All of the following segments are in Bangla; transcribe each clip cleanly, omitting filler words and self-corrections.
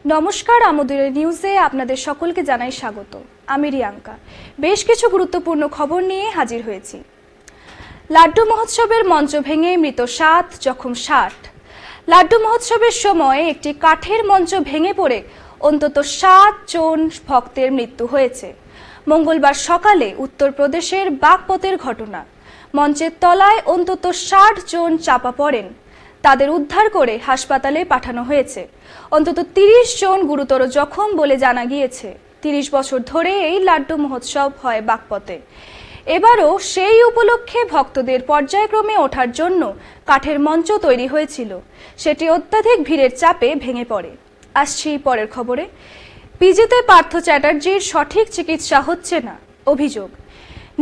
নমস্কার, আমাদের নিউজে আপনাদের সকলকে জানাই স্বাগত। আমি রিয়াঙ্কা। বেশ কিছু গুরুত্বপূর্ণ খবর নিয়ে হাজির হয়েছি। লাড্ডু মহোৎসবের মঞ্চ ভেঙে মৃত 7, জখম 60। লাড্ডু মহোৎসবের সময় একটি কাঠের মঞ্চ ভেঙে পড়ে অন্তত 7 জন ভক্তের মৃত্যু হয়েছে। মঙ্গলবার সকালে উত্তরপ্রদেশের বাগপতের ঘটনা। মঞ্চের তলায় অন্তত 60 জন চাপা পড়েন। তাদের উদ্ধার করে হাসপাতালে পাঠানো হয়েছে। অন্তত 30 জন গুরুতর জখম বলে জানা গিয়েছে। 30 বছর ধরে এই লাড্ডু মহোৎসব হয় বাগপতে। এবারও সেই উপলক্ষে ভক্তদের পর্যায়ক্রমে ওঠার জন্য কাঠের মঞ্চ তৈরি হয়েছিল। সেটি অত্যাধিক ভিড়ের চাপে ভেঙে পড়ে। আসছি পরের খবরে। পিজিতে পার্থ চ্যাটার্জির সঠিক চিকিৎসা হচ্ছে না, অভিযোগ।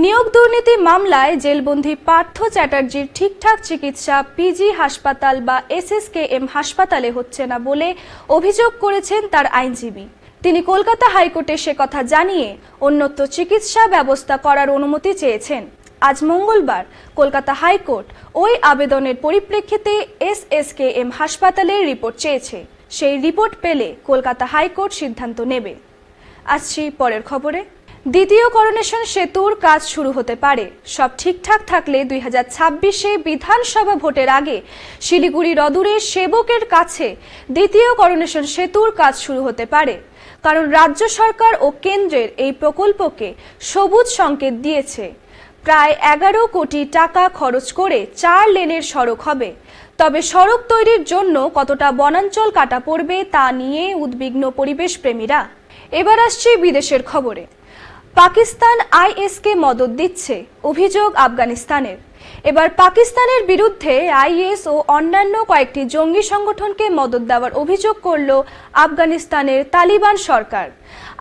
নিয়োগ দুর্নীতি মামলায় জেলবন্দি পার্থ চ্যাটার্জির ঠিকঠাক চিকিৎসা পিজি হাসপাতাল বা SSKM হাসপাতালে হচ্ছে না বলে অভিযোগ করেছেন তার আইনজীবী। তিনি কলকাতা হাইকোর্টে সে কথা জানিয়ে অন্যত্র চিকিৎসা ব্যবস্থা করার অনুমতি চেয়েছেন। আজ মঙ্গলবার কলকাতা হাইকোর্ট ওই আবেদনের পরিপ্রেক্ষিতে SSKM হাসপাতালের রিপোর্ট চেয়েছে। সেই রিপোর্ট পেলে কলকাতা হাইকোর্ট সিদ্ধান্ত নেবে। আসছি পরের খবরে। দ্বিতীয় করোনেশন সেতুর কাজ শুরু হতে পারে। সব ঠিকঠাক থাকলে 2026-এ বিধানসভা ভোটের আগে শিলিগুড়ি রদুরের সেবকের কাছে দ্বিতীয় করোনেশন সেতুর কাজ শুরু হতে পারে। কারণ রাজ্য সরকার ও কেন্দ্রের এই প্রকল্পকে সবুজ সংকেত দিয়েছে। প্রায় 11 কোটি টাকা খরচ করে 4 লেনের সড়ক হবে। তবে সড়ক তৈরির জন্য কতটা বনাঞ্চল কাটা পড়বে তা নিয়ে উদ্বিগ্ন পরিবেশ প্রেমীরা। এবার আসছি বিদেশের খবরে। পাকিস্তান IS-কে মদদ দিচ্ছে, অভিযোগ আফগানিস্তানের। এবার পাকিস্তানের বিরুদ্ধে IS ও অন্যান্য কয়েকটি জঙ্গি সংগঠনকে মদদ দেওয়ার অভিযোগ করল আফগানিস্তানের তালিবান সরকার।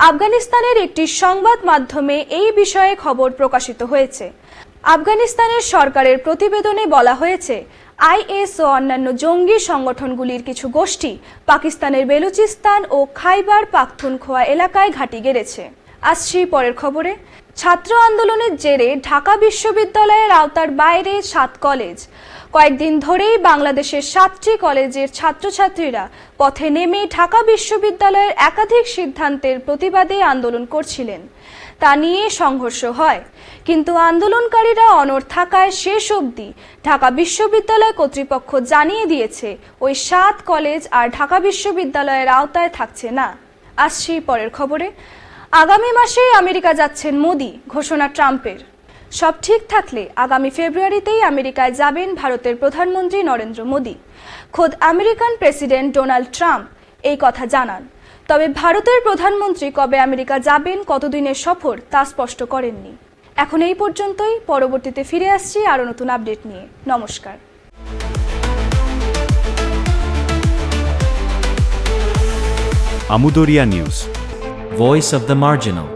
আফগানিস্তানের একটি সংবাদ মাধ্যমে এই বিষয়ে খবর প্রকাশিত হয়েছে। আফগানিস্তানের সরকারের প্রতিবেদনে বলা হয়েছে, IS ও অন্যান্য জঙ্গি সংগঠনগুলির কিছু গোষ্ঠী পাকিস্তানের বেলুচিস্তান ও খাইবার পাখতুনখোয়া এলাকায় ঘাঁটি গেড়েছে। আসছি পরের খবরে। ছাত্র আন্দোলনের জেরে ঢাকা বিশ্ববিদ্যালয়ের আওতার বাইরে 7 কলেজ। কয়েকদিন ধরেই বাংলাদেশের 7টি কলেজের ছাত্রছাত্রীরা পথে নেমে ঢাকা বিশ্ববিদ্যালয়ের একাধিক সিদ্ধান্তের প্রতিবাদে আন্দোলন করছিলেন। তা নিয়ে সংঘর্ষ হয়, কিন্তু আন্দোলনকারীরা অনড় থাকায় শেষ অবধি ঢাকা বিশ্ববিদ্যালয় কর্তৃপক্ষ জানিয়ে দিয়েছে ওই 7 কলেজ আর ঢাকা বিশ্ববিদ্যালয়ের আওতায় থাকছে না। আসছি পরের খবরে। আগামী মাসে আমেরিকা যাচ্ছেন মোদি, ঘোষণা ট্রাম্পের। সব ঠিক থাকলে আগামী ফেব্রুয়ারিতেই আমেরিকায় যাবেন ভারতের প্রধানমন্ত্রী নরেন্দ্র মোদি। খোদ আমেরিকান প্রেসিডেন্ট ডোনাল্ড ট্রাম্প এই কথা জানান। তবে ভারতের প্রধানমন্ত্রী কবে আমেরিকা যাবেন, কতদিনের সফর তা স্পষ্ট করেননি। এখন এই পর্যন্তই। পরবর্তীতে ফিরে আসছি আরও নতুন আপডেট নিয়ে। নমস্কার। আমুদরিয়া news, Voice of the Marginal.